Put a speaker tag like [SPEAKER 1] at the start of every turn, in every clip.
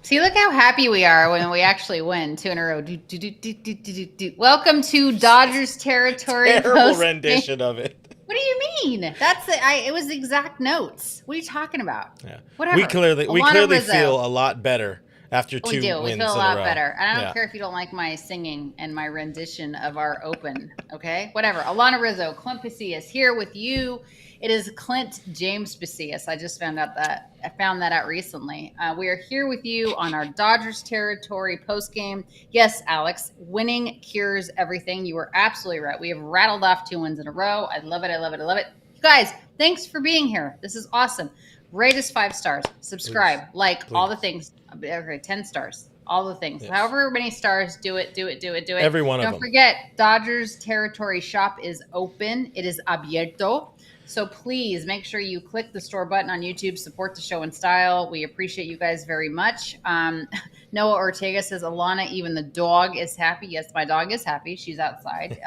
[SPEAKER 1] See, look how happy we are when we actually win 2 in a row. Welcome to Dodgers territory.
[SPEAKER 2] Terrible rendition of it.
[SPEAKER 1] What do you mean? It was exact notes. What are you talking about?
[SPEAKER 2] Yeah.
[SPEAKER 1] Whatever.
[SPEAKER 2] We clearly feel a lot better after 2 wins in a row.
[SPEAKER 1] We feel a lot better. And I don't care if you don't like my singing and my rendition of our open. Okay? Whatever. Alanna Rizzo, Clint Pasillas here with you. It is Clint James Pasillas. I just found that out recently. We are here with you on our Dodgers territory postgame. Yes, Alex, winning cures everything. You were absolutely right. We have rattled off 2 wins in a row. I love it. I love it. I love it. You guys, thanks for being here. This is awesome. Rate us 5 stars. Subscribe. Please. All the things. Okay, 10 stars. All the things. Yes. However many stars, do it.
[SPEAKER 2] Every one of them.
[SPEAKER 1] Don't forget, Dodgers territory shop is open. It is abierto. So please make sure you click the store button on YouTube, support the show in style. We appreciate you guys very much. Noah Ortega says, Alanna, even the dog is happy. Yes, my dog is happy. She's outside.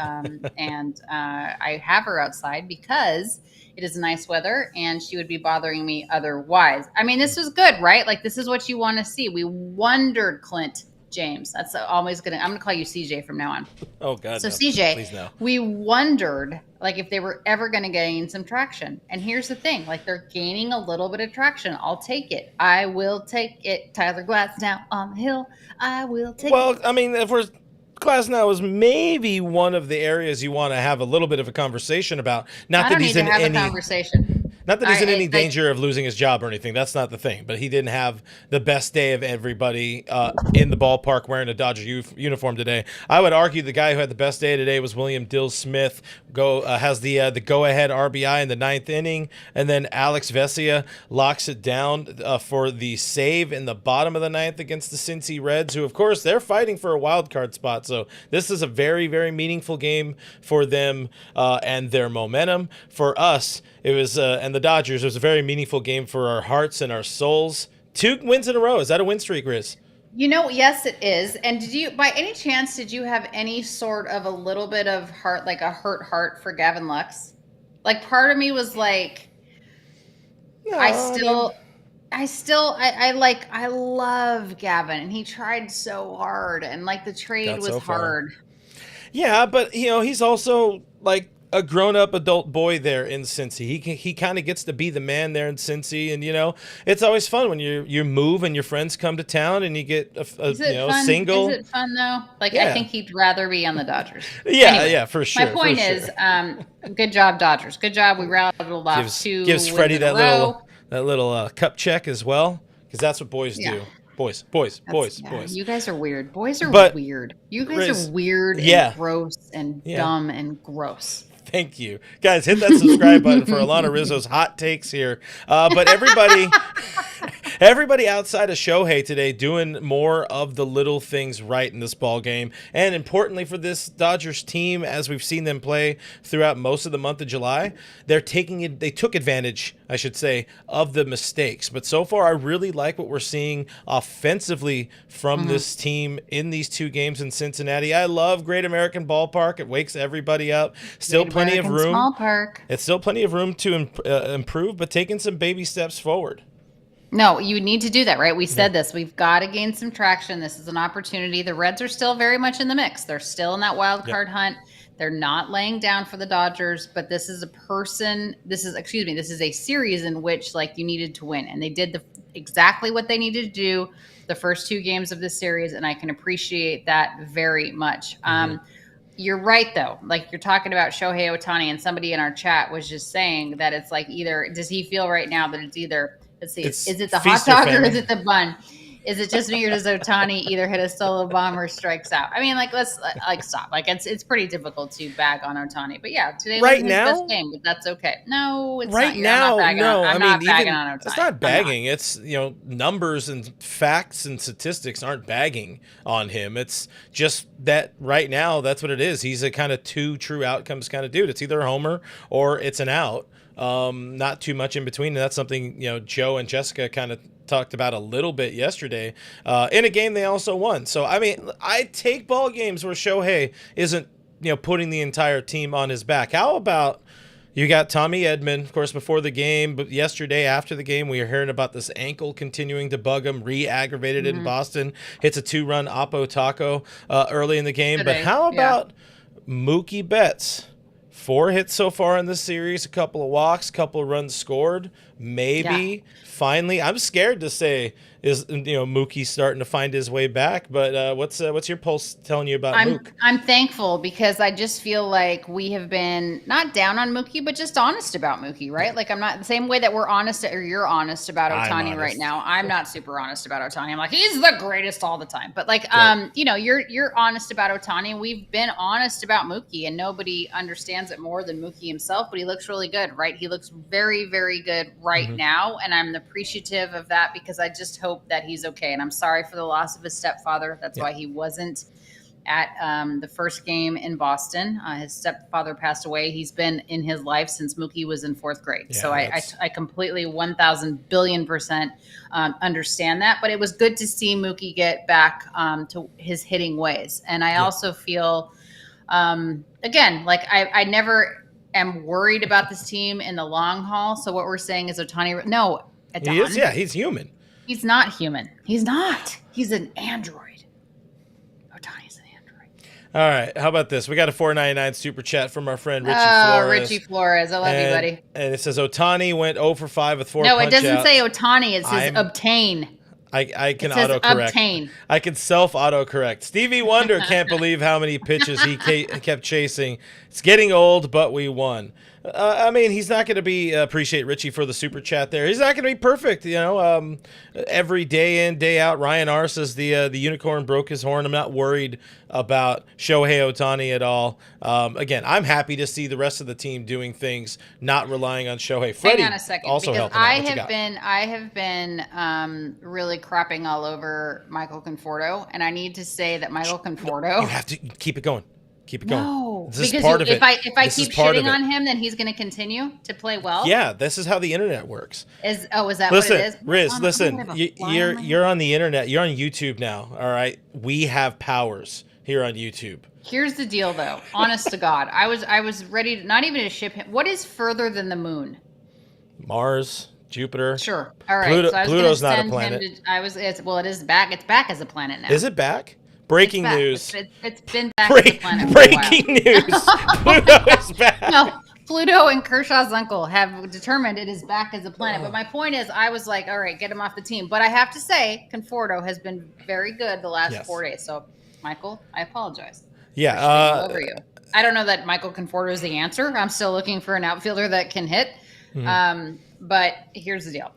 [SPEAKER 1] And I have her outside because it is nice weather and she would be bothering me otherwise. I mean, this was good, right? Like, this is what you want to see. We wondered, Clint James. That's always I'm going to call you CJ from now on.
[SPEAKER 2] Oh, God.
[SPEAKER 1] So,
[SPEAKER 2] no.
[SPEAKER 1] CJ,
[SPEAKER 2] please no.
[SPEAKER 1] We wondered, like, if they were ever going to gain some traction. And here's the thing. Like, they're gaining a little bit of traction. I'll take it. I will take it. Tyler Glasnow on the hill. I will take it.
[SPEAKER 2] Well, I mean, Glasnow is maybe one of the areas you want to have a little bit of a conversation about. Not that he's in any conversation. Not that he's in any danger of losing his job or anything. That's not the thing. But he didn't have the best day of everybody in the ballpark wearing a Dodger uniform today. I would argue the guy who had the best day today was William Dill Smith. Has the go-ahead RBI in the 9th inning. And then Alex Vesia locks it down for the save in the bottom of the 9th against the Cincy Reds, who, of course, they're fighting for a wild card spot. So this is a very, very meaningful game for them and their momentum. For us, it was and the Dodgers, it was a very meaningful game for our hearts and our souls. 2 wins in a row. Is that a win streak, Riz?
[SPEAKER 1] Yes, it is. And by any chance, did you have any sort of a little bit of heart, like a hurt heart for Gavin Lux? Like, part of me was like, no, I love Gavin, and he tried so hard, and like the trade was hard.
[SPEAKER 2] Yeah, but he's also like a grown-up adult boy there in Cincy. He kind of gets to be the man there in Cincy, and it's always fun when you move and your friends come to town and you get a single.
[SPEAKER 1] Is it fun though? Like, yeah. I think he'd rather be on the Dodgers.
[SPEAKER 2] Yeah, for sure.
[SPEAKER 1] My point is, good job, Dodgers. Good job. We rattled off 2
[SPEAKER 2] gives Freddie that little cup check as well, because that's what boys do. Boys.
[SPEAKER 1] You guys are weird. Boys are weird. You guys are weird and gross and dumb and gross.
[SPEAKER 2] Thank you. Guys, hit that subscribe button for Alanna Rizzo's hot takes here. But everybody outside of Shohei today doing more of the little things right in this ball game. And importantly for this Dodgers team, as we've seen them play throughout most of the month of July, they took advantage, I should say, of the mistakes. But so far, I really like what we're seeing offensively from this team in these 2 games in Cincinnati. I love Great American Ballpark. It wakes everybody up. Still plenty of room.
[SPEAKER 1] Small park.
[SPEAKER 2] It's still plenty of room to improve, but taking some baby steps forward.
[SPEAKER 1] No, you need to do that, right? We said this. We've got to gain some traction. This is an opportunity. The Reds are still very much in the mix. They're still in that wild card hunt. They're not laying down for the Dodgers, but this is a series in which, like, you needed to win. And they did exactly what they needed to do the first 2 games of this series, and I can appreciate that very much. You're right, though. Like, you're talking about Shohei Ohtani, and somebody in our chat was just saying that it's like, does he feel right now that it's either, let's see, is it the hot dog or is it the bun? Is it just me, or does Ohtani either hit a solo bomb or strikes out? I mean, like, let's stop. Like, it's pretty difficult to bag on Ohtani. But yeah, today was his best game, but that's okay. No, it's
[SPEAKER 2] right
[SPEAKER 1] not.
[SPEAKER 2] Now,
[SPEAKER 1] I'm not bagging on Ohtani.
[SPEAKER 2] It's not bagging. It's numbers and facts and statistics aren't bagging on him. It's just that right now, that's what it is. He's a kind of 2 true outcomes kind of dude. It's either a homer or it's an out. not too much in between. And that's something, Joe and Jessica kind of talked about a little bit yesterday in a game they also won. So, I mean, I take ball games where Shohei isn't, putting the entire team on his back. How about you got Tommy Edman, of course, before the game, but yesterday after the game, we were hearing about this ankle continuing to bug him, re-aggravated in Boston, hits a 2-run Oppo Taco early in the game.
[SPEAKER 1] Today,
[SPEAKER 2] but how about Mookie Betts? 4 hits so far in this series, a couple of walks, couple of runs scored. Maybe finally, I'm scared to say is Mookie starting to find his way back. But what's your pulse telling you about Mook?
[SPEAKER 1] I'm thankful because I just feel like we have been not down on Mookie, but just honest about Mookie, right? Like I'm not the same way that we're honest or you're honest about Ohtani right now. I'm not super honest about Ohtani. I'm like he's the greatest all the time. But like you're honest about Ohtani. We've been honest about Mookie, and nobody understands it more than Mookie himself. But he looks really good, right? He looks very, very good right now, and I'm appreciative of that because I just hope that he's okay. And I'm sorry for the loss of his stepfather. That's why he wasn't at the first game in Boston. His stepfather passed away. He's been in his life since Mookie was in 4th grade. Yeah, so I completely 1,000 billion% understand that. But it was good to see Mookie get back to his hitting ways. And I also feel, again, like I never am worried about this team in the long haul. So what we're saying is Ohtani. No,
[SPEAKER 2] he is. Yeah, he's human.
[SPEAKER 1] He's not human. He's not. He's an android. Ohtani's an android.
[SPEAKER 2] All right. How about this? We got a $4.99 super chat from our friend Richie Flores.
[SPEAKER 1] Richie Flores. I love you, buddy.
[SPEAKER 2] And it says Ohtani went 0 for 5 with 4
[SPEAKER 1] No, it
[SPEAKER 2] punch-outs.
[SPEAKER 1] doesn't say Ohtani. It says obtain.
[SPEAKER 2] I can autocorrect.
[SPEAKER 1] Obtain.
[SPEAKER 2] I can self-autocorrect. Stevie Wonder can't believe how many pitches he kept chasing. It's getting old, but we won. I mean, he's not going to appreciate Richie for the super chat there. He's not going to be perfect, every day in, day out. Ryan R says the unicorn broke his horn. I'm not worried about Shohei Ohtani at all. Again, I'm happy to see the rest of the team doing things, not relying on Shohei. Freddie,
[SPEAKER 1] hang on a second,
[SPEAKER 2] also
[SPEAKER 1] because
[SPEAKER 2] helping
[SPEAKER 1] I have been really crapping all over Michael Conforto, and I need to say that Michael Conforto.
[SPEAKER 2] You have to keep it going. Keep it going.
[SPEAKER 1] No,
[SPEAKER 2] this
[SPEAKER 1] because if I keep shitting on him, then he's going to continue to play well.
[SPEAKER 2] Yeah, this is how the internet works.
[SPEAKER 1] Is that
[SPEAKER 2] what
[SPEAKER 1] it is?
[SPEAKER 2] Riz, listen, you're on the internet. You're on YouTube now. All right, we have powers here on YouTube.
[SPEAKER 1] Here's the deal, though. Honest to God, I was ready to not even to ship him. What is further than the moon?
[SPEAKER 2] Mars, Jupiter.
[SPEAKER 1] Sure. All right.
[SPEAKER 2] Pluto's not a planet.
[SPEAKER 1] It is back. It's back as a planet now.
[SPEAKER 2] Is it back? Breaking news.
[SPEAKER 1] It's been back as a planet.
[SPEAKER 2] Breaking news. Pluto is back.
[SPEAKER 1] No, Pluto and Kershaw's uncle have determined it is back as a planet. But my point is, I was like, all right, get him off the team. But I have to say, Conforto has been very good the last 4 days. So, Michael, I apologize.
[SPEAKER 2] Yeah.
[SPEAKER 1] Over you. I don't know that Michael Conforto is the answer. I'm still looking for an outfielder that can hit. Mm-hmm. But here's the deal.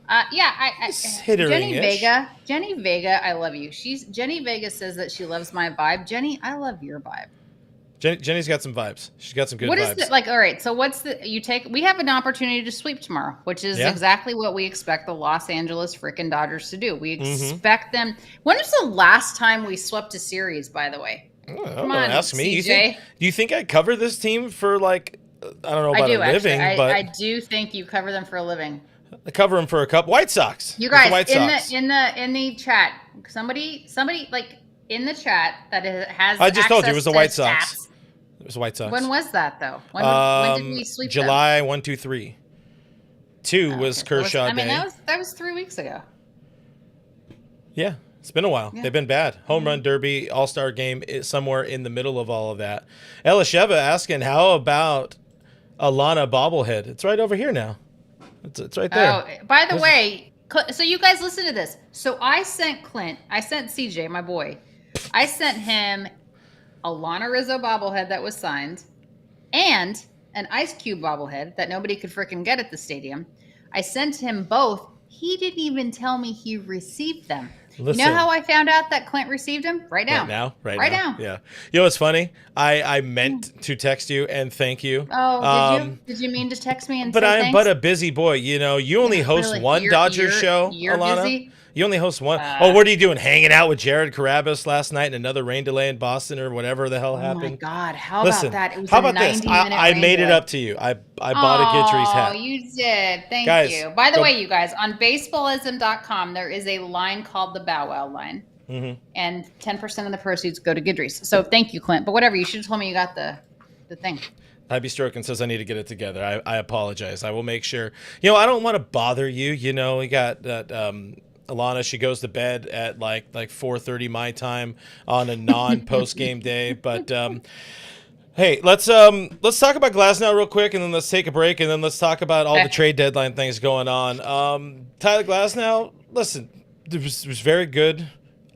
[SPEAKER 1] Jenny Vega, I love you. Jenny Vega says that she loves my vibe. Jenny, I love your vibe.
[SPEAKER 2] Jenny's got some vibes. She's got some good vibes.
[SPEAKER 1] What is it all right, so we have an opportunity to sweep tomorrow, which is exactly what we expect the Los Angeles freaking Dodgers to do. We expect them. When was the last time we swept a series, by the way?
[SPEAKER 2] Come on, ask me. Do you think I cover this team for I don't know about a living, but
[SPEAKER 1] I do think you cover them for a living.
[SPEAKER 2] I cover them for a cup. White Sox.
[SPEAKER 1] You guys in the chat, somebody in the chat that has.
[SPEAKER 2] I just told you it was the White Sox. It was the White Sox.
[SPEAKER 1] When was that though? When did we sweep
[SPEAKER 2] July
[SPEAKER 1] them?
[SPEAKER 2] 1, 2, 3. 2 was Kershaw Day.
[SPEAKER 1] That was 3 weeks ago.
[SPEAKER 2] Yeah. It's been a while. Yeah. They've been bad. Home run derby, all-star game is somewhere in the middle of all of that. Elisheva asking, how about Alanna bobblehead? It's right over here now. It's right there.
[SPEAKER 1] Oh, by the way, so you guys listen to this. So I sent CJ, my boy, I sent him a Rizzo bobblehead that was signed and an Ice Cube bobblehead that nobody could freaking get at the stadium. I sent him both. He didn't even tell me he received them. Listen, you know how I found out that Clint received him? Right now.
[SPEAKER 2] Right now. Yeah. You know what's funny? I meant to text you and thank you.
[SPEAKER 1] Oh, did you? Did you mean to text me and
[SPEAKER 2] but
[SPEAKER 1] say
[SPEAKER 2] I'm
[SPEAKER 1] thanks?
[SPEAKER 2] But a busy boy. You only host one Dodgers show,
[SPEAKER 1] you're
[SPEAKER 2] Alanna.
[SPEAKER 1] Busy?
[SPEAKER 2] You only host one. What are you doing? Hanging out with Jared Carabas last night and another rain delay in Boston or whatever the hell happened?
[SPEAKER 1] Oh my God! How about that? It was
[SPEAKER 2] how about this? I made
[SPEAKER 1] delay.
[SPEAKER 2] It up to you. I bought a Guidry's hat.
[SPEAKER 1] Oh, you did. Thank
[SPEAKER 2] Guys,
[SPEAKER 1] you. By the way, you guys, on baseballism.com, there is a line called the Bow Wow line.
[SPEAKER 2] Mm-hmm.
[SPEAKER 1] And 10% of the proceeds go to Guidry's. So thank you, Clint. But whatever, you should have told me you got the thing.
[SPEAKER 2] Ivy Strokin says I need to get it together. I apologize. I will make sure. I don't want to bother you. We got that Alanna. She goes to bed at like 4:30 my time on a non-post game day. But hey, let's talk about Glasnow real quick, and then let's take a break, and then let's talk about all the trade deadline things going on. Tyler Glasnow, listen, it was very good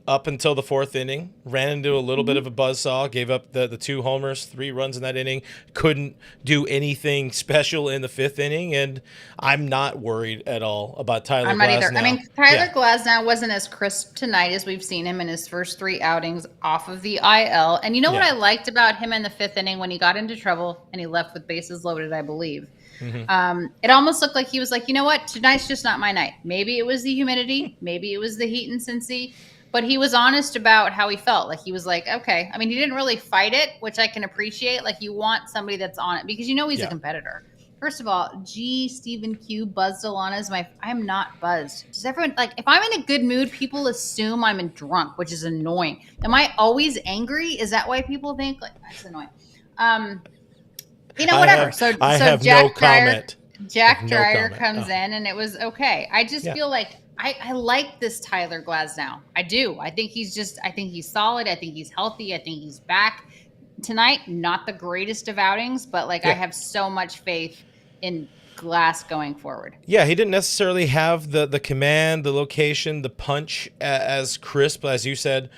[SPEAKER 2] up until the fourth inning. Ran into a little bit of a buzzsaw, gave up the 2 homers, 3 runs in that inning. Couldn't do anything special in the 5th inning, and I'm not worried at all about Tyler Glasnow. I'm not either.
[SPEAKER 1] I mean, Tyler Glasnow wasn't as crisp tonight as we've seen him in his first 3 outings off of the IL. And you know what I liked about him in the 5th inning when he got into trouble and he left with bases loaded, I believe? Mm-hmm. It almost looked like he was like, you know what? Tonight's just not my night. Maybe it was the humidity. Maybe it was the heat in Cincy. But he was honest about how he felt. Like, he was like, okay. I mean, he didn't really fight it, which I can appreciate. Like, you want somebody that's on it because he's a competitor. First of all, Stephen Q buzzed Alanna's I'm not buzzed. Does everyone, like, if I'm in a good mood, people assume I'm drunk, which is annoying. Am I always angry? Is that why people think, like, that's annoying? Whatever.
[SPEAKER 2] I have no comment.
[SPEAKER 1] Jack Dreyer comes in, and it was okay. I just feel like I like this Tyler Glasnow. I do. I think he's solid. I think he's healthy. I think he's back tonight. Not the greatest of outings, but I have so much faith in Glass going forward. Yeah, he didn't necessarily have the command, the location, the punch as crisp as you said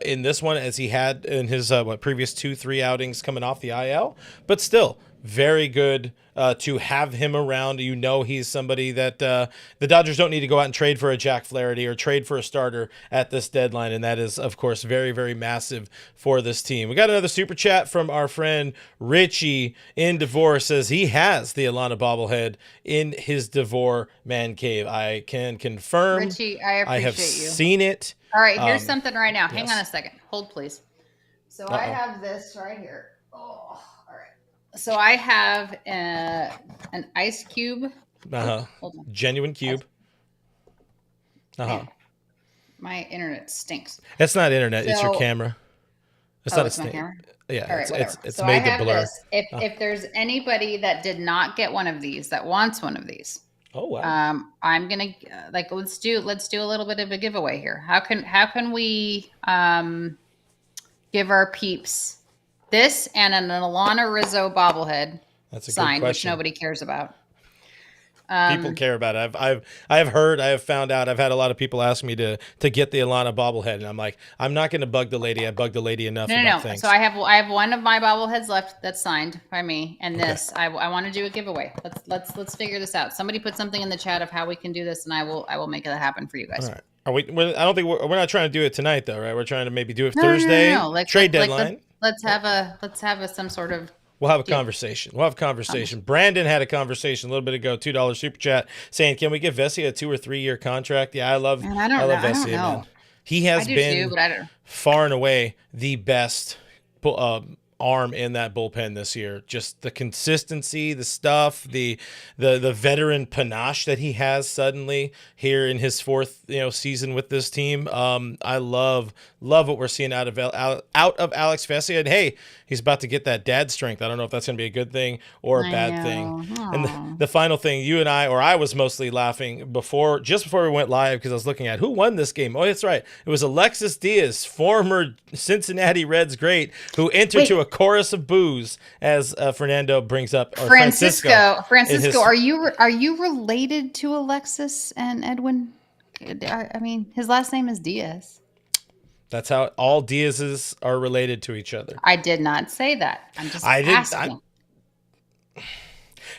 [SPEAKER 1] in this one as he had in his previous 2-3 outings coming off the IL, but still very good to have him around. He's somebody that the Dodgers don't need to go out and trade for a Jack Flaherty or trade for a starter at this deadline, and that is, of course, very, very massive for this team. We got another super chat from our friend Richie in Devore. Says he has the Alanna bobblehead in his Devore man cave. I can confirm. Richie, I have seen it. All right, here's something right now. Hang on a second. Hold, please. So I have this right here. Oh. So I have an ice cube. Genuine cube. Man, my internet stinks. That's not internet. It's your camera. It's not my camera. Yeah, it's so made to blur. This. If there's anybody that did not get one of these that wants one of these, I'm gonna let's do a little bit of a giveaway here. How can we give our peeps this and an Alanna Rizzo bobblehead? That's a signed, good question. Which nobody cares about. People care about it. I have found out. I've had a lot of people ask me to get the Alanna bobblehead, and I'm like, I'm not going to bug the lady. I bugged the lady enough. No. Things. So I have one of my bobbleheads left that's signed by me, and this I want to do a giveaway. Let's figure this out. Somebody put something in the chat of how we can do this, and I will make it happen for you guys. All right. I don't think we're not trying to do it tonight, though, right? We're trying to maybe do it Thursday. No. Trade deadline. Let's have some sort of. We'll have a conversation. Brandon had a conversation a little bit ago, $2 super chat, saying, "Can we give Vesia a 2 or 3 year contract?" Yeah, I love Vesia, man. He has been far and away the best arm in that bullpen this year. Just the consistency, the stuff, the veteran panache that he has suddenly here in his 4th season with this team. I love what we're seeing out of Alex Vesia. And hey, he's about to get that dad strength. I don't know if that's going to be a good thing or a bad thing. Aww. And the final thing, you and I was mostly laughing just before we went live because I was looking at who won this game. Oh, that's right. It was Alexis Diaz, former Cincinnati Reds great, who entered to a chorus of boos as Fernando brings up Francisco, are you related to Alexis and Edwin? I mean, his last name is Diaz. That's how all Diaz's are related to each other. I did not say that. I'm just asking.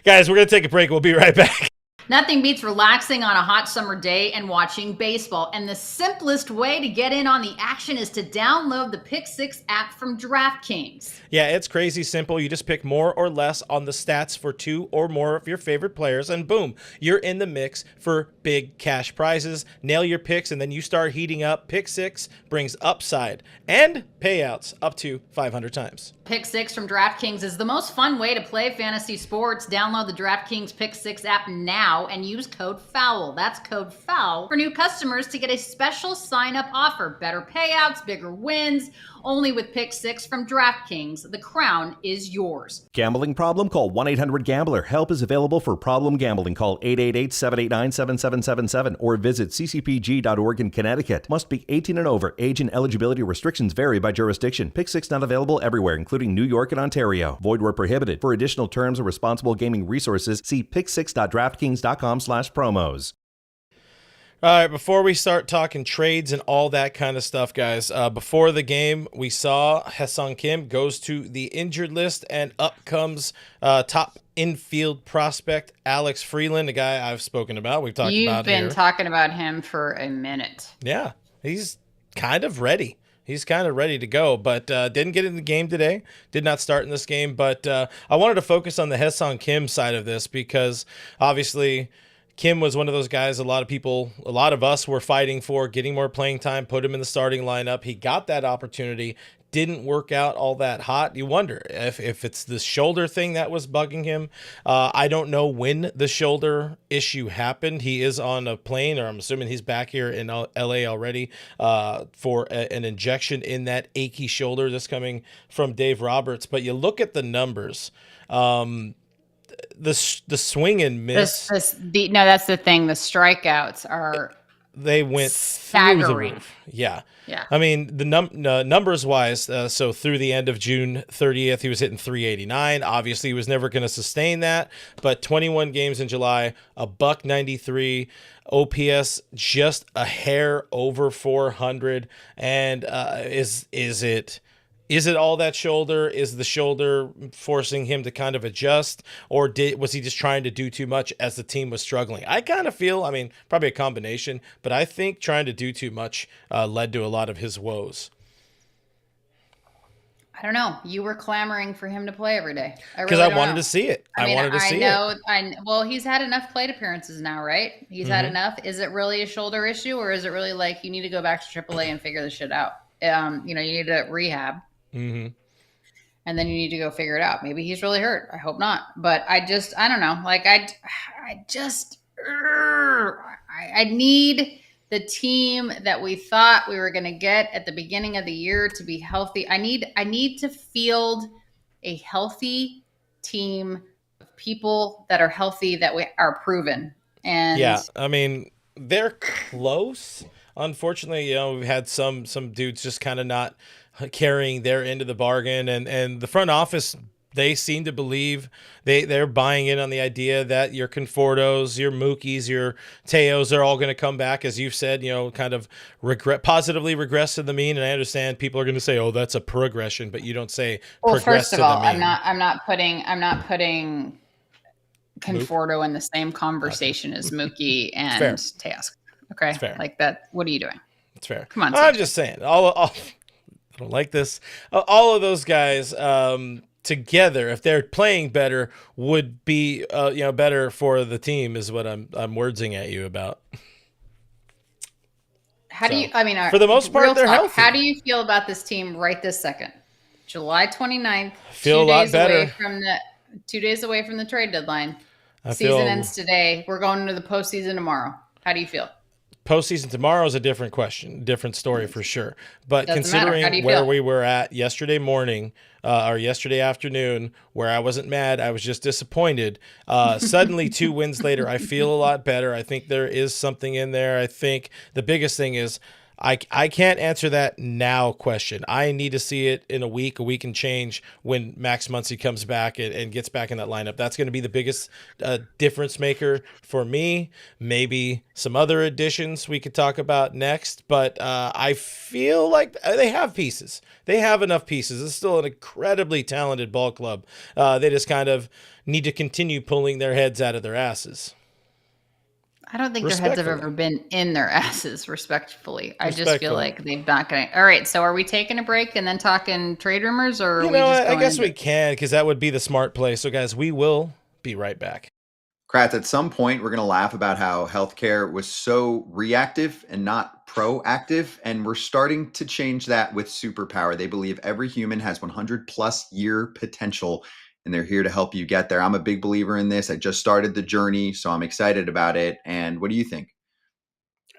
[SPEAKER 1] Guys, we're going to take a break. We'll be right back. Nothing beats relaxing on a hot summer day and watching baseball. And the simplest way to get in on the action is to download the Pick 6 app from DraftKings.
[SPEAKER 2] Yeah, it's crazy simple. You just pick more or less on the stats for 2 or more of your favorite players, and boom, you're in the mix for big cash prizes. Nail your picks, and then you start heating up. Pick 6 brings upside and payouts up to 500 times.
[SPEAKER 1] Pick 6 from DraftKings is the most fun way to play fantasy sports. Download the DraftKings Pick 6 app now and use code FOUL. That's code FOUL for new customers to get a special sign-up offer. Better payouts, bigger wins, only with Pick 6 from DraftKings. The crown is yours.
[SPEAKER 3] Gambling problem? Call 1-800-GAMBLER. Help is available for problem gambling. Call 888-789-7777 or visit ccpg.org in Connecticut. Must be 18 and over. Age and eligibility restrictions vary by jurisdiction. Pick 6 not available everywhere, including New York and Ontario. Void where prohibited. For additional terms and responsible gaming resources, see pick6.draftkings.com/promos.
[SPEAKER 2] All right, before we start talking trades and all that kind of stuff, guys, before the game, we saw Hyeseong Kim goes to the injured list, and up comes top infield prospect Alex Freeland, a guy I've spoken about. We've talked about here.
[SPEAKER 1] You've been talking about him for a minute.
[SPEAKER 2] Yeah, he's kind of ready. He's kind of ready to go, but didn't get in the game today. Did not start in this game, but I wanted to focus on the Hyeseong Kim side of this because obviously Kim was one of those guys a lot of us were fighting for, getting more playing time, put him in the starting lineup. He got that opportunity, didn't work out all that hot. You wonder if it's the shoulder thing that was bugging him. I don't know when the shoulder issue happened. He is on a plane, or I'm assuming he's back here in LA already for an injection in that achy shoulder that's coming from Dave Roberts. But you look at the numbers. The swing and miss.
[SPEAKER 1] That's the thing. The strikeouts are
[SPEAKER 2] they went
[SPEAKER 1] staggering.
[SPEAKER 2] Through the roof. Yeah.
[SPEAKER 1] Yeah.
[SPEAKER 2] I mean, the numbers wise, so through the end of June 30th, he was hitting 389. Obviously, he was never going to sustain that, but 21 games in July, a $193, OPS just a hair over 400. And is it all that shoulder? Is the shoulder forcing him to kind of adjust? Or was he just trying to do too much as the team was struggling? I kind of feel, probably a combination, but I think trying to do too much led to a lot of his woes.
[SPEAKER 1] I don't know. You were clamoring for him to play every day.
[SPEAKER 2] Because I wanted to see it. I wanted to see it.
[SPEAKER 1] Well, he's had enough plate appearances now, right? He's had enough. Is it really a shoulder issue, or is it really like you need to go back to AAA and figure this shit out? You need to rehab.
[SPEAKER 2] Mm-hmm.
[SPEAKER 1] And then you need to go figure it out. Maybe he's really hurt. I hope not. But I don't know. Like I need the team that we thought we were going to get at the beginning of the year to be healthy. I need to field a healthy team of people that are healthy, that we are proven. And
[SPEAKER 2] yeah, they're close. Unfortunately, we've had some dudes just kind of not carrying their end of the bargain, and the front office, they seem to believe they're buying in on the idea that your Confortos, your Mookies, your Teos are all going to come back, as you've said, kind of positively regress to the mean. And I understand people are going to say, "Oh, that's a progression," but you don't say progress to the mean.
[SPEAKER 1] First of all, I'm not putting Conforto in the same conversation as Mookie and Teos. Okay, like that. What are you doing?
[SPEAKER 2] It's fair.
[SPEAKER 1] Come on,
[SPEAKER 2] I'm just saying. I don't like this. All of those guys together, if they're playing better, would be better for the team. Is what I'm wordsing at you about.
[SPEAKER 1] How do you?
[SPEAKER 2] For the most part, they're healthy.
[SPEAKER 1] How do you feel about this team right this second? July 29th.
[SPEAKER 2] Feel a lot better.
[SPEAKER 1] 2 days away from the trade deadline. Season ends today. We're going into the postseason tomorrow. How do you feel?
[SPEAKER 2] Postseason tomorrow is a different question, different story for sure. But considering
[SPEAKER 1] where
[SPEAKER 2] we were at yesterday morning or yesterday afternoon, where I wasn't mad, I was just disappointed. Suddenly 2 wins later, I feel a lot better. I think there is something in there. I think the biggest thing is I can't answer that now question. I need to see it in a week and change, when Max Muncy comes back and gets back in that lineup. That's going to be the biggest difference maker for me. Maybe some other additions we could talk about next, but I feel like they have pieces. They have enough pieces. It's still an incredibly talented ball club. They just kind of need to continue pulling their heads out of their asses.
[SPEAKER 1] I don't think their heads have ever been in their asses, respectfully. I just feel like they've not going to. All right, so are we taking a break and then talking trade rumors, or are we just going
[SPEAKER 2] I guess we can, because that would be the smart play. So, guys, we will be right back.
[SPEAKER 4] Kratz, at some point, we're going to laugh about how healthcare was so reactive and not proactive, and we're starting to change that with Superpower. They believe every human has 100+ year potential, and they're here to help you get there. I'm a big believer in this. I just started the journey, so I'm excited about it. And what do you think?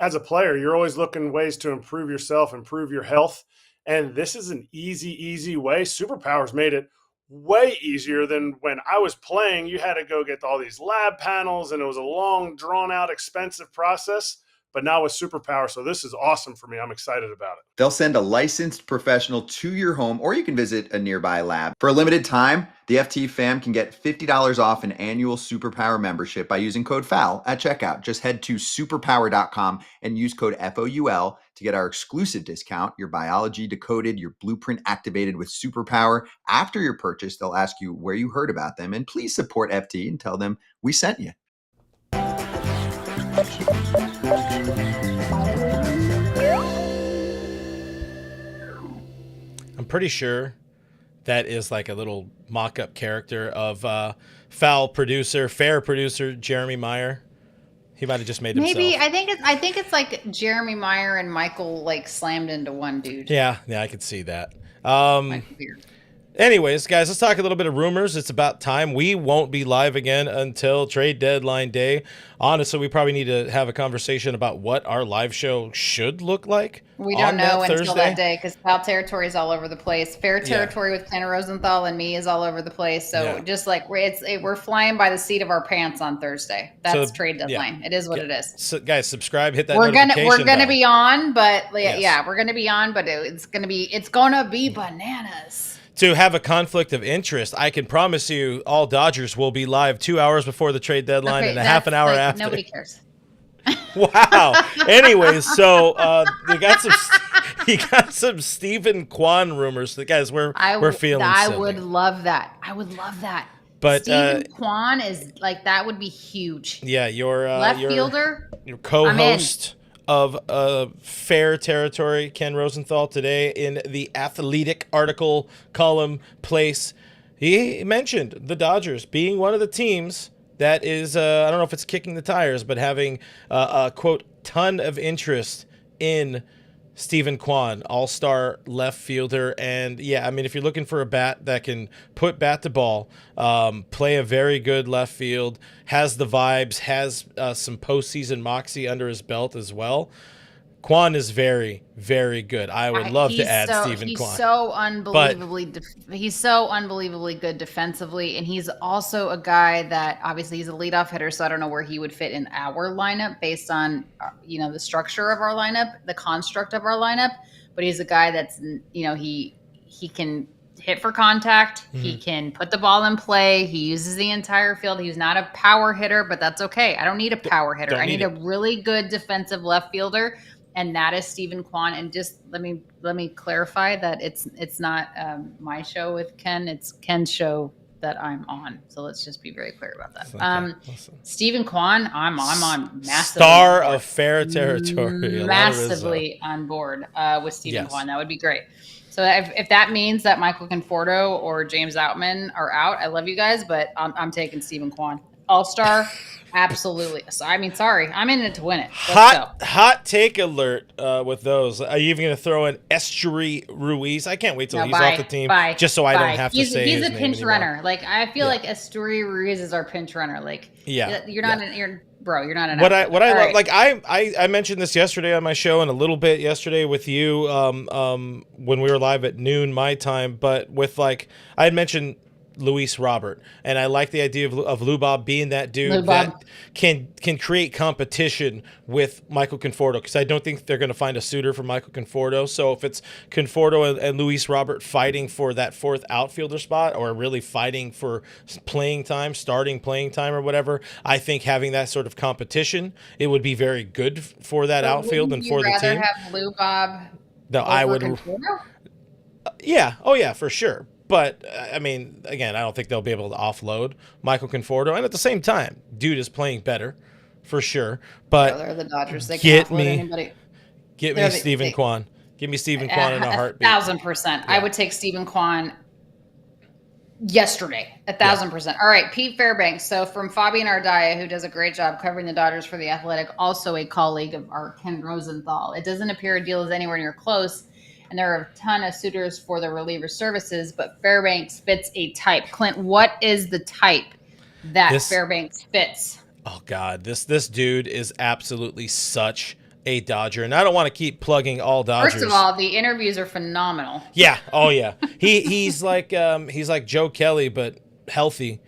[SPEAKER 5] As a player, you're always looking ways to improve yourself, improve your health. And this is an easy way. Superpower's made it way easier than when I was playing. You had to go get all these lab panels, and it was a long, drawn-out, expensive process. But now with Superpower, so this is awesome for me. I'm excited about it.
[SPEAKER 4] They'll send a licensed professional to your home, or you can visit a nearby lab. For a limited time, the FT fam can get $50 off an annual Superpower membership by using code FOUL at checkout. Just head to superpower.com and use code FOUL to get our exclusive discount. Your biology decoded, your blueprint activated with Superpower. After your purchase, they'll ask you where you heard about them, and please support FT and tell them we sent you.
[SPEAKER 2] I'm pretty sure that is like a little mock-up character of fair producer Jeremy Meyer. He might have just made himself.
[SPEAKER 1] Maybe. I think it's like Jeremy Meyer and Michael like slammed into one dude.
[SPEAKER 2] Yeah, I could see that. Anyways, guys, let's talk a little bit of rumors. It's about time. We won't be live again until trade deadline day. Honestly, we probably need to have a conversation about what our live show should look like.
[SPEAKER 1] We don't know until that day, because foul territory is all over the place. Fair territory with Ken Rosenthal and me is all over the place. So just like we're flying by the seat of our pants on Thursday. That's trade deadline. It is what it is.
[SPEAKER 2] So, guys, subscribe, hit that notification
[SPEAKER 1] We're gonna
[SPEAKER 2] bell.
[SPEAKER 1] Be on, but we're gonna be on, but it's gonna be bananas.
[SPEAKER 2] To have a conflict of interest, I can promise you all Dodgers will be live 2 hours before the trade deadline and a half an hour after.
[SPEAKER 1] Nobody cares.
[SPEAKER 2] Wow. Anyways, so you got some Steven Kwan rumors. Guys, we're feeling
[SPEAKER 1] I
[SPEAKER 2] silly.
[SPEAKER 1] would love that. But Steven Kwan is like, that would be huge.
[SPEAKER 2] Yeah, your
[SPEAKER 1] left fielder,
[SPEAKER 2] your co-host of Fair Territory, Ken Rosenthal, today in the Athletic article column place. He mentioned the Dodgers being one of the teams that is, I don't know if it's kicking the tires, but having a, quote, ton of interest in Steven Kwan, all-star left fielder. And, yeah, I mean, if you're looking for a bat that can put bat to ball, play a very good left field, has the vibes, has some postseason moxie under his belt as well, Kwan is very, very good. I would love to add Steven Kwan.
[SPEAKER 1] He's so unbelievably good defensively, and he's also a guy that obviously he's a leadoff hitter, so I don't know where he would fit in our lineup based on the structure of our lineup, the construct of our lineup. But he's a guy that's he can hit for contact. Mm-hmm. He can put the ball in play. He uses the entire field. He's not a power hitter, but that's okay. I don't need a power hitter. I need a really good defensive left fielder. And that is Steven Kwan. And just let me clarify that it's not my show with Ken. It's Ken's show that I'm on. So let's just be very clear about that. Okay. Steven Kwan, I'm on massively.
[SPEAKER 2] Star of Fair Territory.
[SPEAKER 1] Massively on board with Steven Kwan. That would be great. So if that means that Michael Conforto or James Outman are out, I love you guys, but I'm taking Steven Kwan. All-star. Absolutely. So, I mean, sorry. I'm in it to win it.
[SPEAKER 2] Hot take alert with those. Are you even going to throw in Esteury Ruiz? I can't wait till he's off the team just so I don't have to say his name.
[SPEAKER 1] He's a pinch runner. Like, I feel like Esteury Ruiz is our pinch runner. Like, you're not you're not an
[SPEAKER 2] I mentioned this yesterday on my show and a little bit yesterday with you when we were live at noon my time, but with I had mentioned Luis Robert, and I like the idea of Lubob being that dude that can create competition with Michael Conforto, because I don't think they're going to find a suitor for Michael Conforto. So if it's Conforto and Luis Robert fighting for that fourth outfielder spot, or really fighting for playing time, starting playing time or whatever, I think having that sort of competition, it would be very good for that outfield and for the team.
[SPEAKER 1] Would you rather have Lubob over Conforto?
[SPEAKER 2] Yeah. Oh yeah, for sure. But, I mean, again, I don't think they'll be able to offload Michael Conforto. And at the same time, dude is playing better for sure. But
[SPEAKER 1] they're the Dodgers. They can offload anybody.
[SPEAKER 2] Get me Steven Kwan. Give me Steven Kwan in a heartbeat.
[SPEAKER 1] 1,000%. Yeah. I would take Steven Kwan yesterday. 1,000%. All right, Pete Fairbanks. So from Fabian Ardaya, who does a great job covering the Dodgers for The Athletic, also a colleague of our Ken Rosenthal. It doesn't appear a deal is anywhere near close, and there are a ton of suitors for the reliever services, but Fairbanks fits a type. Clint, what is the type that Fairbanks fits?
[SPEAKER 2] Oh, God. This dude is absolutely such a Dodger, and I don't want to keep plugging all Dodgers.
[SPEAKER 1] First of all, the interviews are phenomenal.
[SPEAKER 2] Yeah. Oh, yeah. He's like Joe Kelly, but healthy.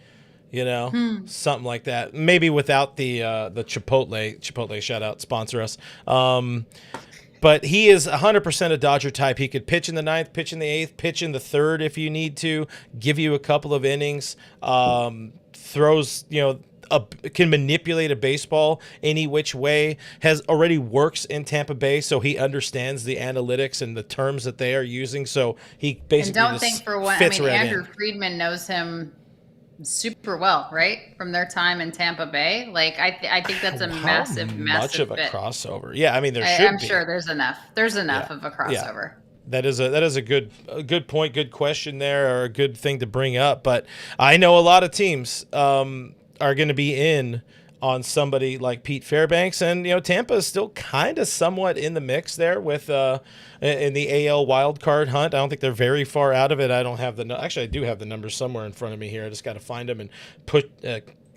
[SPEAKER 2] Something like that. Maybe without the Chipotle shout out, sponsor us. But he is 100% a Dodger type. He could pitch in the 9th, pitch in the 8th, pitch in the 3rd if you need to, give you a couple of innings, throws, can manipulate a baseball any which way, already works in Tampa Bay, so he understands the analytics and the terms that they are using. So he basically
[SPEAKER 1] Andrew Friedman knows him super well, right? From their time in Tampa Bay. Like I think that's a massive
[SPEAKER 2] much of a
[SPEAKER 1] fit.
[SPEAKER 2] crossover. Yeah, I mean
[SPEAKER 1] I'm sure there's enough. There's enough of a crossover.
[SPEAKER 2] Yeah. That is a good point, good question there, or a good thing to bring up. But I know a lot of teams are going to be in on somebody like Pete Fairbanks, and Tampa is still kind of somewhat in the mix there with in the AL wild card hunt. I don't think they're very far out of it. I don't have actually I do have the numbers somewhere in front of me here. I just got to find them and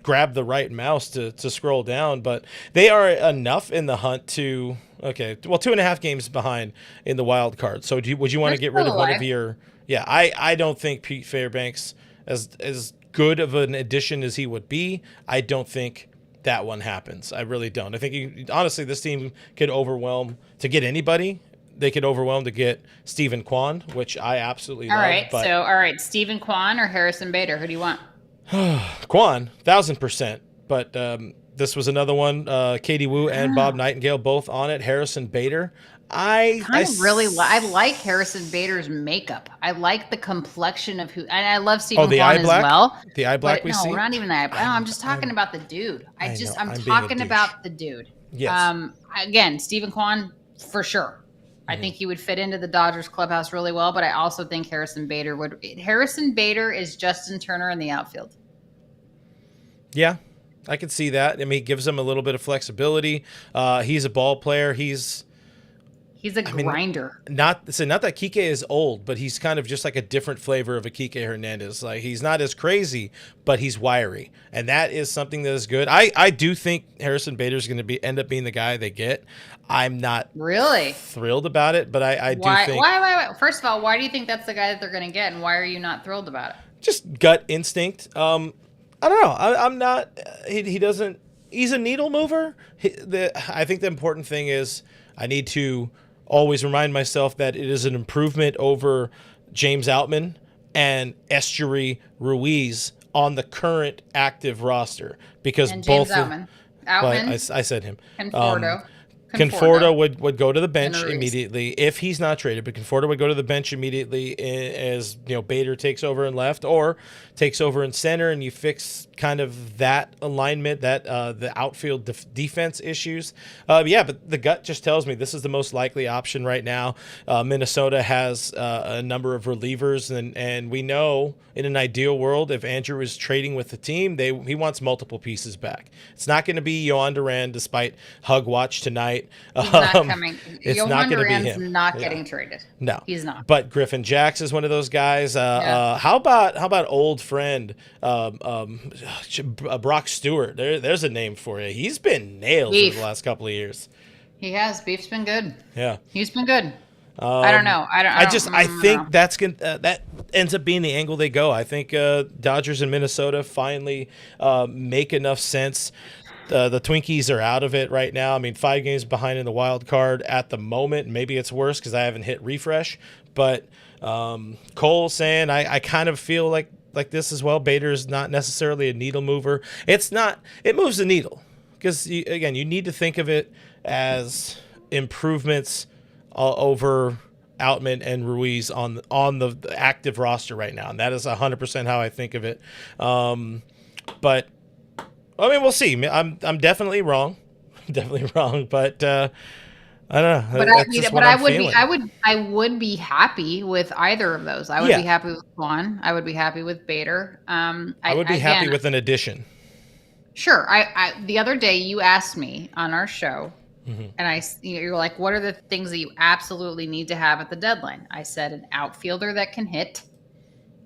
[SPEAKER 2] grab the right mouse to scroll down. But they are enough in the hunt to 2.5 games behind in the wild card. So would you want to get rid of one of your? Yeah, I don't think Pete Fairbanks as good of an addition as he would be. I don't think that one happens. I really don't. I think honestly, this team could overwhelm to get anybody. They could overwhelm to get Steven Kwan, which I absolutely love.
[SPEAKER 1] All right, Steven Kwan or Harrison Bader? Who do you want?
[SPEAKER 2] Kwan, 1,000%. But this was another one. Katie Wu and Bob Nightingale both on it. Harrison Bader. I like Harrison Bader's makeup. I like the complexion of and I love Steven Kwan as well. The eye black we see?
[SPEAKER 1] No, not even the eye black. No, I'm just talking about the dude. I'm talking about the dude.
[SPEAKER 2] Yes.
[SPEAKER 1] Again, Steven Kwan, for sure. I think he would fit into the Dodgers clubhouse really well, but I also think Harrison Bader would. Harrison Bader is Justin Turner in the outfield.
[SPEAKER 2] Yeah, I can see that. I mean, he gives him a little bit of flexibility. He's a ball player. He's a grinder. Not that Kike is old, but he's kind of just like a different flavor of a Kike Hernandez. Like, he's not as crazy, but he's wiry, and that is something that is good. I do think Harrison Bader is going to end up being the guy they get. I'm not really thrilled about it, but I do think.
[SPEAKER 1] Why? First of all, why do you think that's the guy that they're going to get, and why are you not thrilled about it?
[SPEAKER 2] Just gut instinct. I don't know. I'm not. He doesn't. He's a needle mover. I think the important thing is I need to always remind myself that it is an improvement over James Outman and Estuary Ruiz on the current active roster, because both Outman. I said him. Conforto would go to the bench immediately if he's not traded, but Conforto would go to the bench immediately as Bader takes over in left or takes over in center, and you fix kind of that alignment, that the outfield defense issues. But the gut just tells me this is the most likely option right now. Minnesota has a number of relievers, and we know in an ideal world, if Andrew is trading with the team, he wants multiple pieces back. It's not going to be Yohan Duran, despite Hug Watch tonight.
[SPEAKER 1] He's not coming.
[SPEAKER 2] It's
[SPEAKER 1] Yohan
[SPEAKER 2] not going to be him.
[SPEAKER 1] Not getting traded.
[SPEAKER 2] No,
[SPEAKER 1] he's not.
[SPEAKER 2] But Griffin Jax is one of those guys. How about old friend Brock Stewart? There's a name for you. He's been nailed over the last couple of years.
[SPEAKER 1] He has. Beef's been good.
[SPEAKER 2] Yeah,
[SPEAKER 1] he's been good. I don't know. I
[SPEAKER 2] think that's that ends up being the angle they go. I think Dodgers and Minnesota finally make enough sense. The Twinkies are out of it right now. I mean, 5 games behind in the wild card at the moment. Maybe it's worse because I haven't hit refresh. But Cole saying I kind of feel like this as well. Bader is not necessarily a needle mover. It's not. It moves the needle because you need to think of it as improvements over Outman and Ruiz on the active roster right now, and that is 100% how I think of it. But I mean, we'll see. I'm definitely wrong, definitely wrong, but I don't know.
[SPEAKER 1] I would be happy with either of those. I would be happy with Kwan. I would be happy with Bader.
[SPEAKER 2] I would be happy with an addition.
[SPEAKER 1] Sure. The other day you asked me on our show, and you're like, what are the things that you absolutely need to have at the deadline? I said an outfielder that can hit,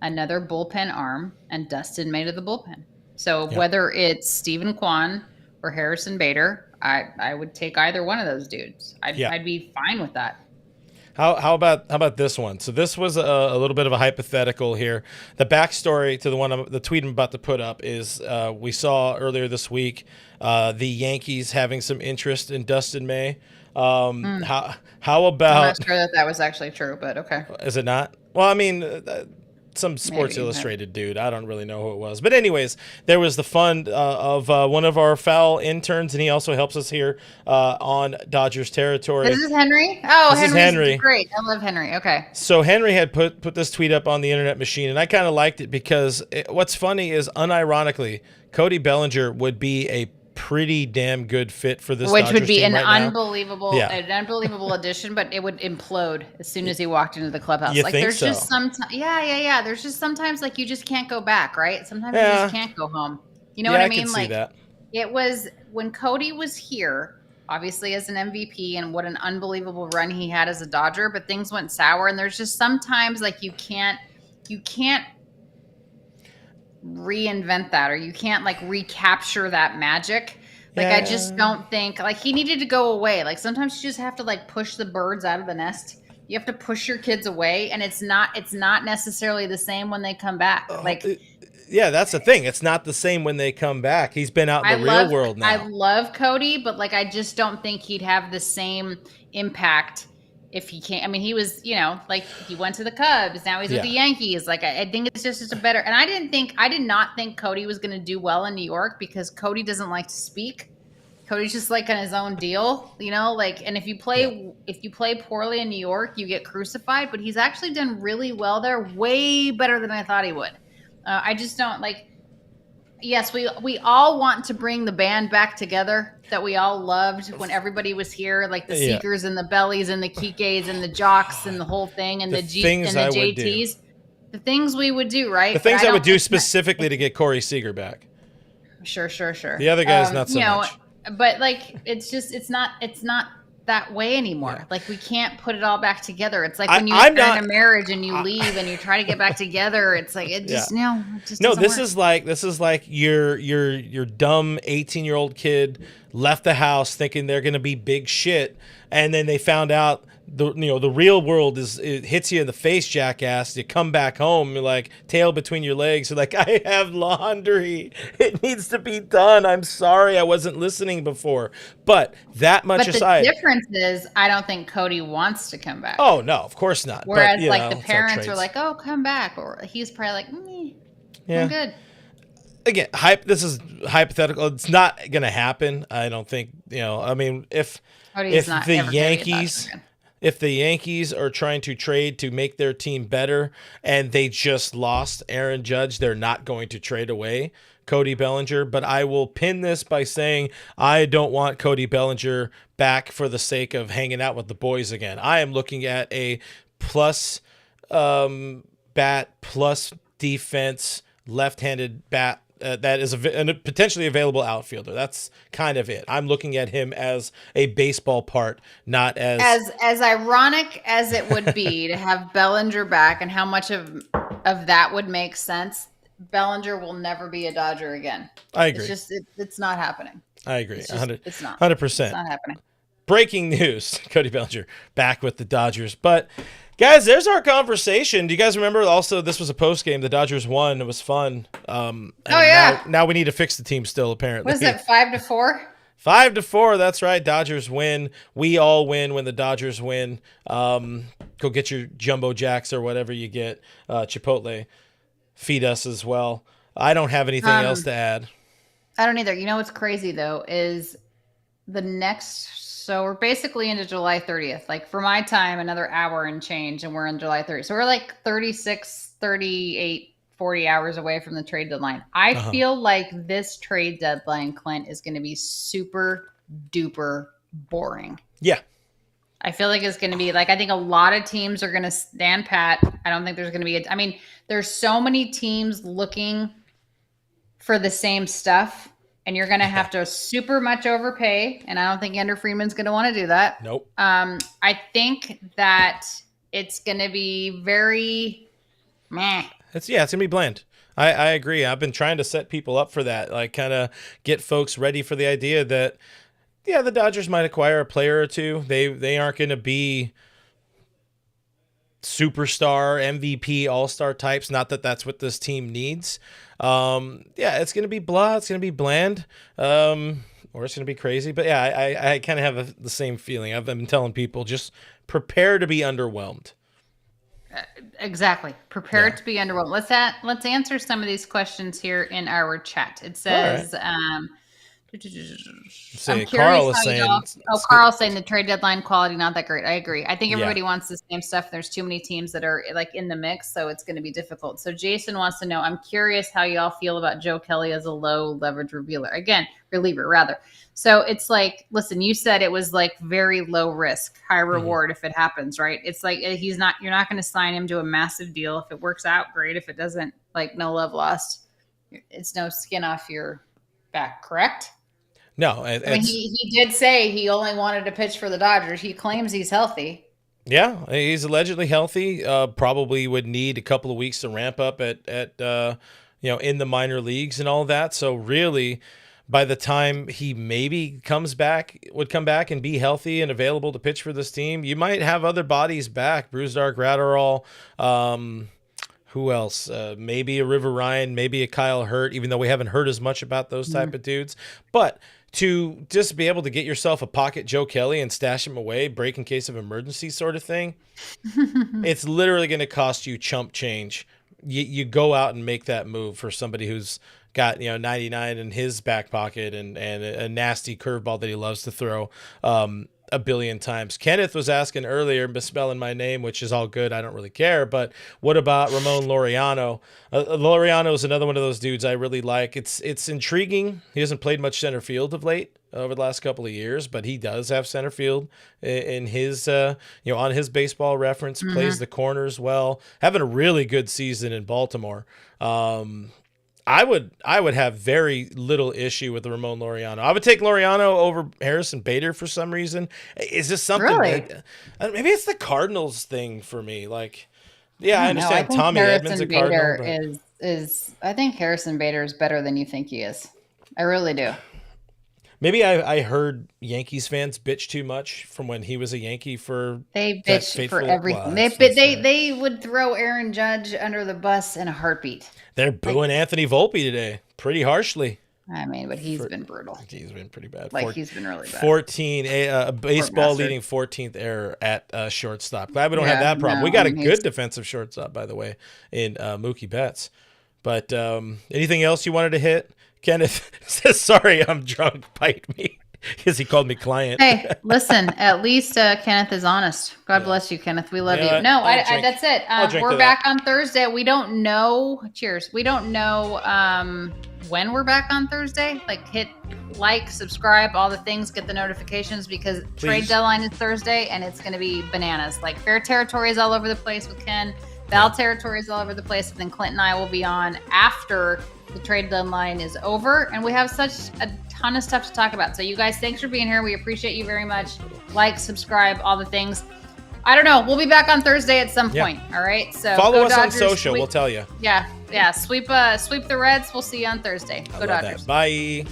[SPEAKER 1] another bullpen arm, and Dustin May to the bullpen. So whether it's Steven Kwan or Harrison Bader, I would take either one of those dudes. I'd be fine with that.
[SPEAKER 2] How about this one? So this was a little bit of a hypothetical here. The backstory to the tweet I'm about to put up is we saw earlier this week the Yankees having some interest in Dustin May. How about?
[SPEAKER 1] I'm not sure that was actually true, but okay.
[SPEAKER 2] Is it not? Well, I mean, some Sports Illustrated dude. I don't really know who it was. But anyways, there was the fund of one of our foul interns, and he also helps us here on Dodgers territory.
[SPEAKER 1] This is Henry? Oh,
[SPEAKER 2] Henry.
[SPEAKER 1] Great. I love Henry. Okay.
[SPEAKER 2] So Henry had put this tweet up on the internet machine, and I kind of liked it because what's funny is, unironically, Cody Bellinger would be a pretty damn good fit for this Dodgers
[SPEAKER 1] would be
[SPEAKER 2] team
[SPEAKER 1] an
[SPEAKER 2] right
[SPEAKER 1] unbelievable addition, but it would implode as soon as he walked into the clubhouse.
[SPEAKER 2] You think so?
[SPEAKER 1] Just there's just sometimes like you just can't go back, right? Sometimes you just can't go home. You know what I mean?
[SPEAKER 2] I can see that.
[SPEAKER 1] It was when Cody was here, obviously as an MVP, and what an unbelievable run he had as a Dodger, but things went sour, and there's just sometimes like you can't reinvent that, or you can't like recapture that magic. Like I just don't think like he needed to go away. Like sometimes you just have to like push the birds out of the nest. You have to push your kids away, and it's not necessarily the same when they come back.
[SPEAKER 2] That's the thing. It's not the same when they come back. He's been out in the real world now.
[SPEAKER 1] I love Cody, but like I just don't think he'd have the same impact if he can't. I mean, he was, like he went to the Cubs. Now he's with the Yankees. Like I think it's just a better. And I did not think Cody was going to do well in New York because Cody doesn't like to speak. Cody's just like on his own deal, and if you play poorly in New York, you get crucified. But he's actually done really well there, way better than I thought he would. I just don't like. Yes, we all want to bring the band back together that we all loved when everybody was here, like the Seekers and the Bellies and the Kikes and the Jocks and the whole thing and the JTs. The things we would do, right?
[SPEAKER 2] The things I would do specifically to get Corey Seager back.
[SPEAKER 1] Sure.
[SPEAKER 2] The other guys, not so much.
[SPEAKER 1] But like, it's not that way anymore. Yeah. Like we can't put it all back together. It's like when you're in a marriage and you leave and you try to get back together. It's like it just
[SPEAKER 2] this is like your dumb 18-year-old kid left the house thinking they're going to be big shit, and then they found out the real world it hits you in the face, jackass. You come back home, you're like tail between your legs. You're like, I have laundry. It needs to be done. I'm sorry, I wasn't listening before. But that much aside,
[SPEAKER 1] the difference is, I don't think Cody wants to come back.
[SPEAKER 2] Oh no, of course not.
[SPEAKER 1] Whereas the parents are like, oh, come back, or he's probably like, I'm good.
[SPEAKER 2] Again, this is hypothetical. It's not going to happen. I don't think. I mean, if the Yankees are trying to trade to make their team better and they just lost Aaron Judge, they're not going to trade away Cody Bellinger. But I will pin this by saying I don't want Cody Bellinger back for the sake of hanging out with the boys again. I am looking at a plus bat, plus defense, left-handed bat. That is a potentially available outfielder. That's kind of it. I'm looking at him as a baseball part, not as
[SPEAKER 1] ironic as it would be to have Bellinger back, and how much of that would make sense. Bellinger will never be a Dodger again.
[SPEAKER 2] I agree.
[SPEAKER 1] It's just it's not happening.
[SPEAKER 2] I agree.
[SPEAKER 1] It's not
[SPEAKER 2] 100%.
[SPEAKER 1] It's not happening.
[SPEAKER 2] Breaking news: Cody Bellinger back with the Dodgers, but. Guys, there's our conversation. Do you guys remember? Also, this was a post game. The Dodgers won. It was fun. Now we need to fix the team still, apparently.
[SPEAKER 1] Was it 5-4?
[SPEAKER 2] 5-4. That's right. Dodgers win. We all win when the Dodgers win. Go get your Jumbo Jacks or whatever you get. Chipotle. Feed us as well. I don't have anything else to add.
[SPEAKER 1] I don't either. You know what's crazy, though, is the next... So we're basically into July 30th. Like for my time, another hour and change, and we're on July 30th. So we're like 36, 38, 40 hours away from the trade deadline. I feel like this trade deadline, Clint, is going to be super duper boring.
[SPEAKER 2] Yeah.
[SPEAKER 1] I feel like it's going to be I think a lot of teams are going to stand pat. I don't think there's going to be there's so many teams looking for the same stuff, and you're going to have to super much overpay. And I don't think Ender Freeman's going to want to do that.
[SPEAKER 2] Nope.
[SPEAKER 1] I think that it's going to be very meh.
[SPEAKER 2] It's going to be bland. I agree. I've been trying to set people up for that, kind of get folks ready for the idea that, yeah, the Dodgers might acquire a player or two. They aren't going to be superstar, MVP, all-star types. Not that that's what this team needs. It's going to be blah. It's going to be bland. Or it's going to be crazy. But yeah, I kind of have the same feeling. I've been telling people, just prepare to be underwhelmed.
[SPEAKER 1] Exactly. Prepare to be underwhelmed. Let's answer some of these questions here in our chat. It says,
[SPEAKER 2] Carl is saying,
[SPEAKER 1] Carl's saying the trade deadline quality not that great. I agree. I think everybody wants the same stuff. There's too many teams that are in the mix, so it's going to be difficult. So Jason wants to know, I'm curious how y'all feel about Joe Kelly as a low leverage reliever rather. So it's listen, you said it was very low risk, high reward if it happens, right? It's you're not going to sign him to a massive deal. If it works out, great. If it doesn't, no love lost. It's no skin off your back, correct?
[SPEAKER 2] No,
[SPEAKER 1] he did say he only wanted to pitch for the Dodgers. He claims he's healthy.
[SPEAKER 2] Yeah, he's allegedly healthy. Probably would need a couple of weeks to ramp up at in the minor leagues and all that. So really, by the time he maybe would come back and be healthy and available to pitch for this team, you might have other bodies back. Brusdar, Gratterall, who else? Maybe a River Ryan, maybe a Kyle Hurt, even though we haven't heard as much about those type of dudes. But to just be able to get yourself a pocket Joe Kelly and stash him away, break in case of emergency sort of thing, it's literally going to cost you chump change. You go out and make that move for somebody who's got 99 in his back pocket and a nasty curveball that he loves to throw a billion times. Kenneth was asking earlier, misspelling my name, which is all good. I don't really care. But what about Ramon Laureano? Laureano is another one of those dudes I really like. It's intriguing. He hasn't played much center field of late over the last couple of years, but he does have center field in his, on his Baseball Reference, plays the corners well, having a really good season in Baltimore. I would have very little issue with the Ramon Laureano. I would take Laureano over Harrison Bader for some reason. Is this something?
[SPEAKER 1] Really?
[SPEAKER 2] Maybe it's the Cardinals thing for me. I understand Tommy Edmonds a Cardinal.
[SPEAKER 1] I think Harrison Bader is better than you think he is. I really do.
[SPEAKER 2] Maybe I heard Yankees fans bitch too much from when he was a Yankee
[SPEAKER 1] they bitch for everything. They would throw Aaron Judge under the bus in a heartbeat.
[SPEAKER 2] They're booing Anthony Volpe today pretty harshly.
[SPEAKER 1] I mean, but he's been brutal.
[SPEAKER 2] He's been pretty bad.
[SPEAKER 1] He's been really bad.
[SPEAKER 2] 14, a baseball leading 14th error at shortstop. Glad we don't have that problem. No, we got a good defensive shortstop, by the way, in Mookie Betts. But anything else you wanted to hit? Kenneth says, sorry, I'm drunk. Bite me. Because he called me client.
[SPEAKER 1] Hey, listen, at least Kenneth is honest. God bless you, Kenneth. We love you. No, that's it. We're back on Thursday. We don't know. Cheers. We don't know when we're back on Thursday. Hit subscribe, all the things, get the notifications because trade deadline is Thursday and it's going to be bananas. Fair territory is all over the place with Ken. Val territory is all over the place. And then Clint and I will be on after the trade deadline is over. And we have such a ton of stuff to talk about. So you guys, thanks for being here. We appreciate you very much. Subscribe, all the things. I don't know. We'll be back on Thursday at some point. All right. So
[SPEAKER 2] follow us Dodgers, on social. We'll tell you.
[SPEAKER 1] Yeah. Sweep the Reds. We'll see you on Thursday. Go Dodgers.
[SPEAKER 2] That. Bye.